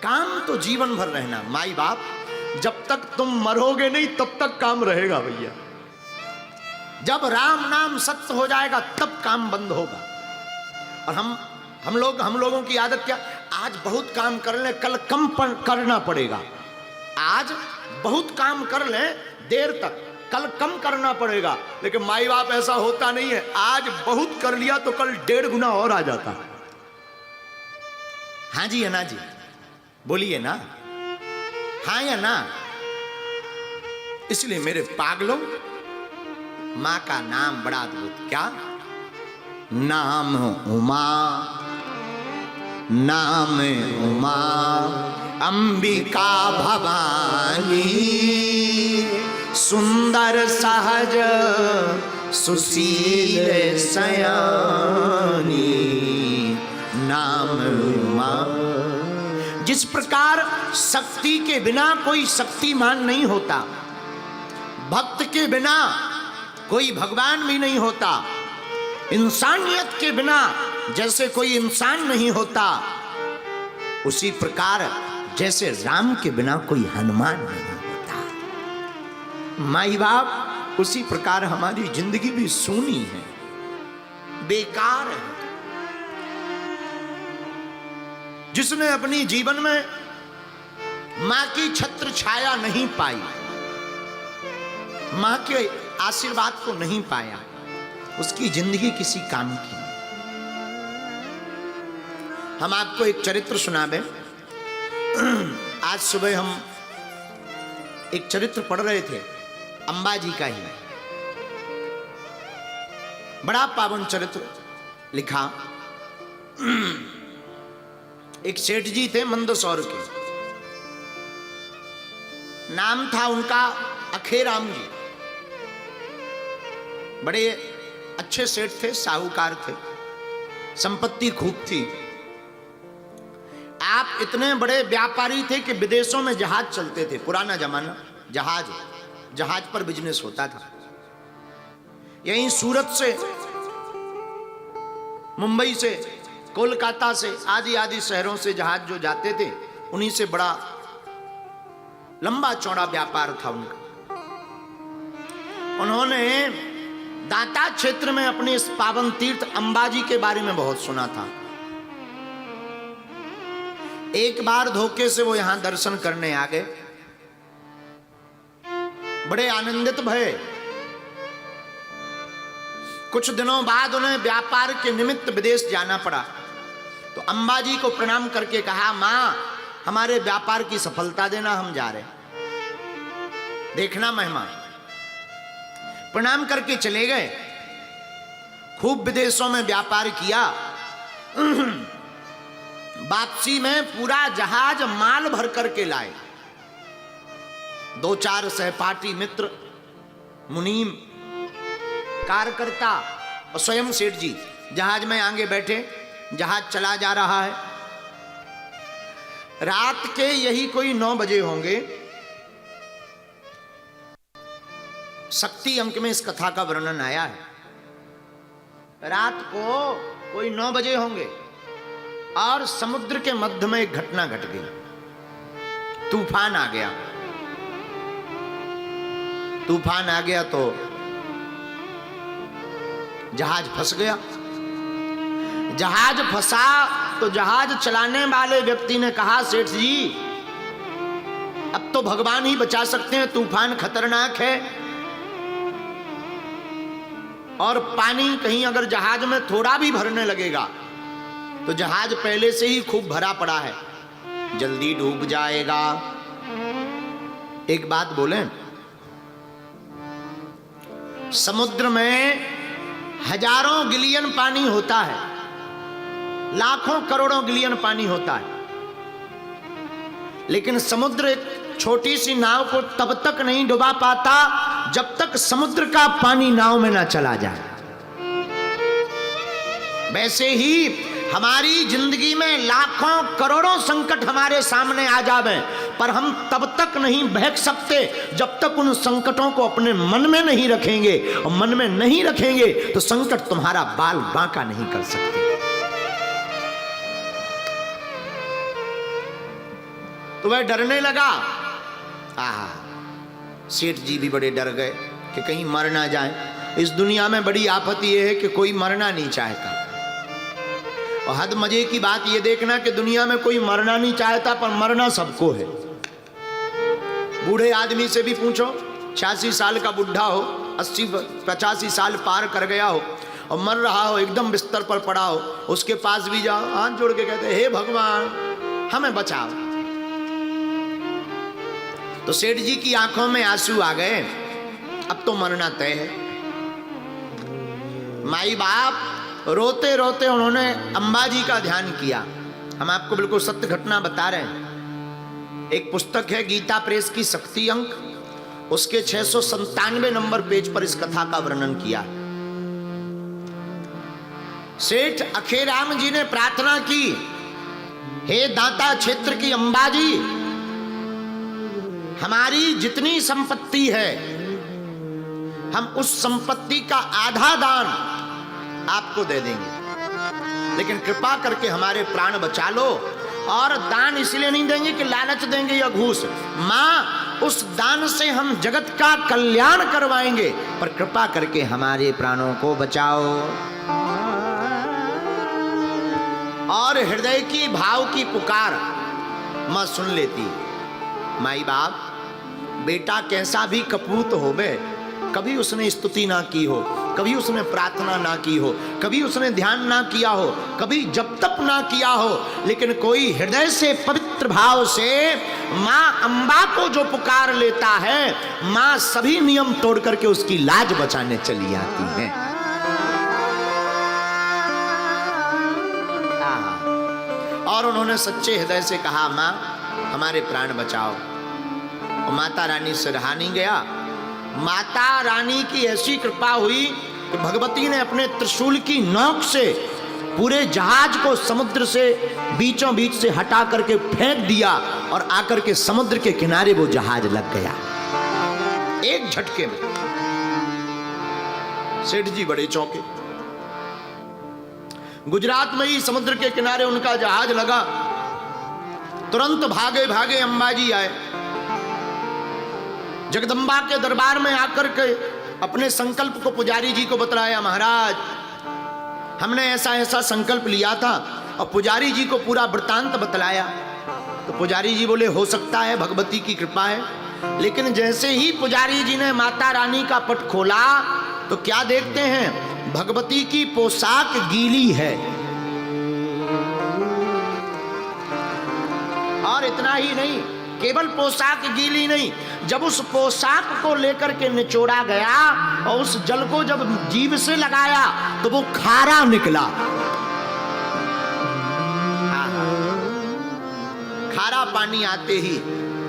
काम तो जीवन भर रहना। माई बाप, जब तक तुम मरोगे नहीं तब तक काम रहेगा भैया। जब राम नाम सत्य हो जाएगा तब काम बंद होगा। और हम लोगों की आदत क्या, आज बहुत काम कर ले, कल कम करना पड़ेगा। आज बहुत काम कर ले देर तक, कल कम करना पड़ेगा। लेकिन माई बाप ऐसा होता नहीं है, आज बहुत कर लिया तो कल 1.5 गुना और आ जाता है। हाँ जी या ना जी, बोलिए ना, हाँ या ना। इसलिए मेरे पागलों, मां का नाम बड़ा अद्भुत। क्या नाम? उमा, नाम उमा, अंबिका भवानी, सुंदर सहज सुशील सयानी, नाम उमा। जिस प्रकार शक्ति के बिना कोई शक्तिमान नहीं होता, भक्त के बिना कोई भगवान भी नहीं होता, इंसानियत के बिना जैसे कोई इंसान नहीं होता, उसी प्रकार जैसे राम के बिना कोई हनुमान नहीं होता। माई बाप, उसी प्रकार हमारी जिंदगी भी सूनी है, बेकार है। जिसने अपनी जीवन में मां की छत्र छाया नहीं पाई, मां के आशीर्वाद को नहीं पाया, उसकी जिंदगी किसी काम की नहीं। हम आपको एक चरित्र सुनाबे। आज सुबह हम एक चरित्र पढ़ रहे थे, अंबाजी का ही, बड़ा पावन चरित्र लिखा। एक सेठ जी थे मंदसौर के, नाम था उनका अखेराम जी। बड़े अच्छे सेठ थे, साहूकार थे, संपत्ति खूब थी। आप इतने बड़े व्यापारी थे कि विदेशों में जहाज चलते थे। पुराना जमाना, जहाज पर बिजनेस होता था। यहीं सूरत से, मुंबई से, कोलकाता से, आदि आदि शहरों से जहाज जो जाते थे, उन्हीं से बड़ा लंबा चौड़ा व्यापार था उनका। उन्होंने दाता क्षेत्र में अपने इस पावन तीर्थ अंबाजी के बारे में बहुत सुना था। एक बार धोखे से वो यहां दर्शन करने आ गए, बड़े आनंदित भये। कुछ दिनों बाद उन्हें व्यापार के निमित्त विदेश जाना पड़ा, तो अंबाजी को प्रणाम करके कहा, मां हमारे व्यापार की सफलता देना, हम जा रहे, देखना महिमा। प्रणाम करके चले गए। खूब विदेशों में व्यापार किया। वापसी में पूरा जहाज माल भर करके लाए। 2-4 सहपाठी मित्र, मुनीम, कार्यकर्ता और स्वयं सेठ जी जहाज में आगे बैठे। जहाज चला जा रहा है। रात के यही कोई 9 बजे होंगे। शक्ति अंक में इस कथा का वर्णन आया है। रात को कोई 9 बजे होंगे और समुद्र के मध्य में एक घटना घट गई। तूफान आ गया। तूफान आ गया तो जहाज फंस गया। जहाज फंसा तो जहाज चलाने वाले व्यक्ति ने कहा, सेठ जी अब तो भगवान ही बचा सकते हैं, तूफान खतरनाक है और पानी कहीं अगर जहाज में थोड़ा भी भरने लगेगा तो जहाज पहले से ही खूब भरा पड़ा है, जल्दी डूब जाएगा। एक बात बोलें, समुद्र में हजारों गिलियन पानी होता है, लाखों करोड़ों गिलियन पानी होता है, लेकिन समुद्र एक छोटी सी नाव को तब तक नहीं डुबा पाता जब तक समुद्र का पानी नाव में ना चला जाए। वैसे ही हमारी जिंदगी में लाखों करोड़ों संकट हमारे सामने आ जावे, पर हम तब तक नहीं बहक सकते जब तक उन संकटों को अपने मन में नहीं रखेंगे, और मन में नहीं रखेंगे तो संकट तुम्हारा बाल बांका नहीं कर सकते। तो वह डरने लगा। आहा, सेठ जी भी बड़े डर गए कि कहीं मर ना जाए। इस दुनिया में बड़ी आफत यह है कि कोई मरना नहीं चाहता। और हद मजे की बात यह देखना कि दुनिया में कोई मरना नहीं चाहता, पर मरना सबको है। बूढ़े आदमी से भी पूछो, 86 साल का बुढ़ा हो, 80-85 साल पार कर गया हो और मर रहा हो, एकदम बिस्तर पर पड़ा हो, उसके पास भी जाओ, हाथ जोड़ के कहते हे भगवान हमें बचाओ। तो सेठ जी की आंखों में आंसू आ गए, अब तो मरना तय है। माई बाप रोते रोते उन्होंने अंबाजी का ध्यान किया। हम आपको बिल्कुल सत्य घटना बता रहे हैं। एक पुस्तक है गीता प्रेस की शक्ति अंक, उसके 697 नंबर पेज पर इस कथा का वर्णन किया। सेठ अखेराम जी ने प्रार्थना की, हे दाता क्षेत्र की अंबाजी, हमारी जितनी संपत्ति है हम उस संपत्ति का आधा दान आपको दे देंगे, लेकिन कृपा करके हमारे प्राण बचा लो। और दान इसलिए नहीं देंगे कि लालच देंगे या घूस, मां उस दान से हम जगत का कल्याण करवाएंगे, पर कृपा करके हमारे प्राणों को बचाओ। और हृदय की भाव की पुकार मां सुन लेती। माई बाप बेटा कैसा भी कपूत होवे, कभी उसने स्तुति ना की हो, कभी उसने प्रार्थना ना की हो, कभी उसने ध्यान ना किया हो, कभी जप तप ना किया हो, लेकिन कोई हृदय से पवित्र भाव से मां अंबा को जो पुकार लेता है, मां सभी नियम तोड़ करके उसकी लाज बचाने चली आती है। और उन्होंने सच्चे हृदय से कहा, मां हमारे प्राण बचाओ। और माता रानी से रहा नहीं गया। माता रानी की ऐसी कृपा हुई कि भगवती ने अपने त्रिशूल की नोक से पूरे जहाज को समुद्र से बीचों बीच से हटा करके फेंक दिया और आकर के समुद्र के किनारे वो जहाज लग गया एक झटके में। सेठ जी बड़े चौंके। गुजरात में ही समुद्र के किनारे उनका जहाज लगा। तुरंत भागे भागे अंबाजी आए, जगदम्बा के दरबार में आकर के अपने संकल्प को पुजारी जी को बतलाया, महाराज हमने ऐसा ऐसा संकल्प लिया था। और पुजारी जी को पूरा वृत्तांत बतलाया। तो पुजारी जी बोले हो सकता है भगवती की कृपा है। लेकिन जैसे ही पुजारी जी ने माता रानी का पट खोला तो क्या देखते हैं, भगवती की पोशाक गीली है। और इतना ही नहीं, केवल पोशाक गीली नहीं, जब उस पोशाक को लेकर के निचोड़ा गया और उस जल को जब जीभ से लगाया तो वो खारा निकला। खारा पानी आते ही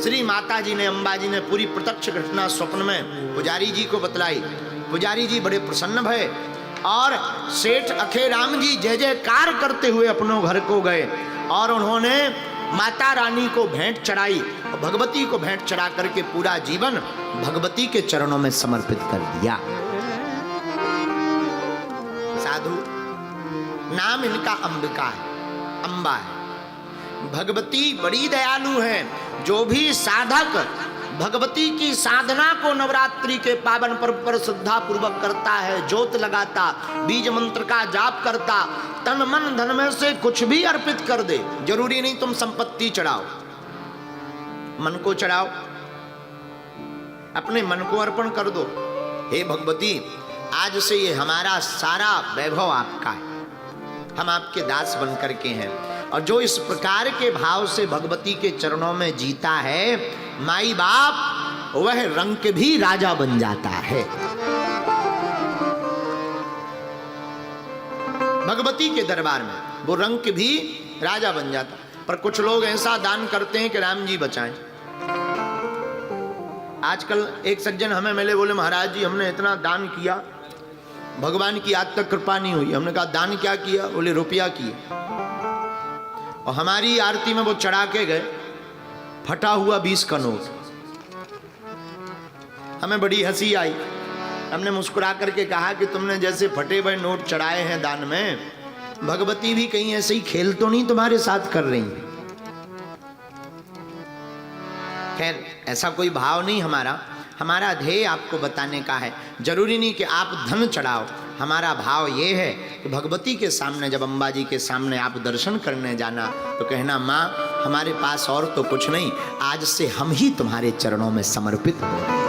श्री माता जी ने, अंबाजी ने पूरी प्रत्यक्ष घटना स्वप्न में पुजारी जी को बतलाई। पुजारी जी बड़े प्रसन्न भये और सेठ अखेराम जी जय जयकार करते हुए अपनों घर को गए और उन्होंने माता रानी को भेंट चढ़ाई और भगवती को भेंट चढ़ा करके पूरा जीवन भगवती के चरणों में समर्पित कर दिया। साधु नाम इनका अंबिका है, अंबा है। भगवती बड़ी दयालु है। जो भी साधक भगवती की साधना को नवरात्रि के पावन पर्व पर श्रद्धा पूर्वक करता है, ज्योत लगाता, बीज मंत्र का जाप करता, तन मन धन में से कुछ भी अर्पित कर दे। जरूरी नहीं तुम संपत्ति चढ़ाओ, मन को चढ़ाओ, अपने मन को अर्पण कर दो। हे भगवती आज से ये हमारा सारा वैभव आपका है, हम आपके दास बन करके हैं। और जो इस प्रकार के भाव से भगवती के चरणों में जीता है, माई बाप वह रंक भी राजा बन जाता है। भगवती के दरबार में वो रंक भी राजा बन जाता। पर कुछ लोग ऐसा दान करते हैं कि राम जी बचाएं। आजकल एक सज्जन हमें मिले, बोले महाराज जी हमने इतना दान किया, भगवान की आज तक कृपा नहीं हुई। हमने कहा दान क्या किया? बोले रुपया किया। और हमारी आरती में वो चढ़ा के गए फटा हुआ 20 का नोट। हमें बड़ी हंसी आई। हमने मुस्कुरा करके कहा कि तुमने जैसे फटे हुए नोट चढ़ाए हैं दान में, भगवती भी कहीं ऐसे ही खेल तो नहीं तुम्हारे साथ कर रही है? खैर ऐसा कोई भाव नहीं हमारा, हमारा ध्येय आपको बताने का है। जरूरी नहीं कि आप धन चढ़ाओ, हमारा भाव ये है कि भगवती के सामने, जब अम्बा जी के सामने आप दर्शन करने जाना तो कहना, माँ हमारे पास और तो कुछ नहीं, आज से हम ही तुम्हारे चरणों में समर्पित हो।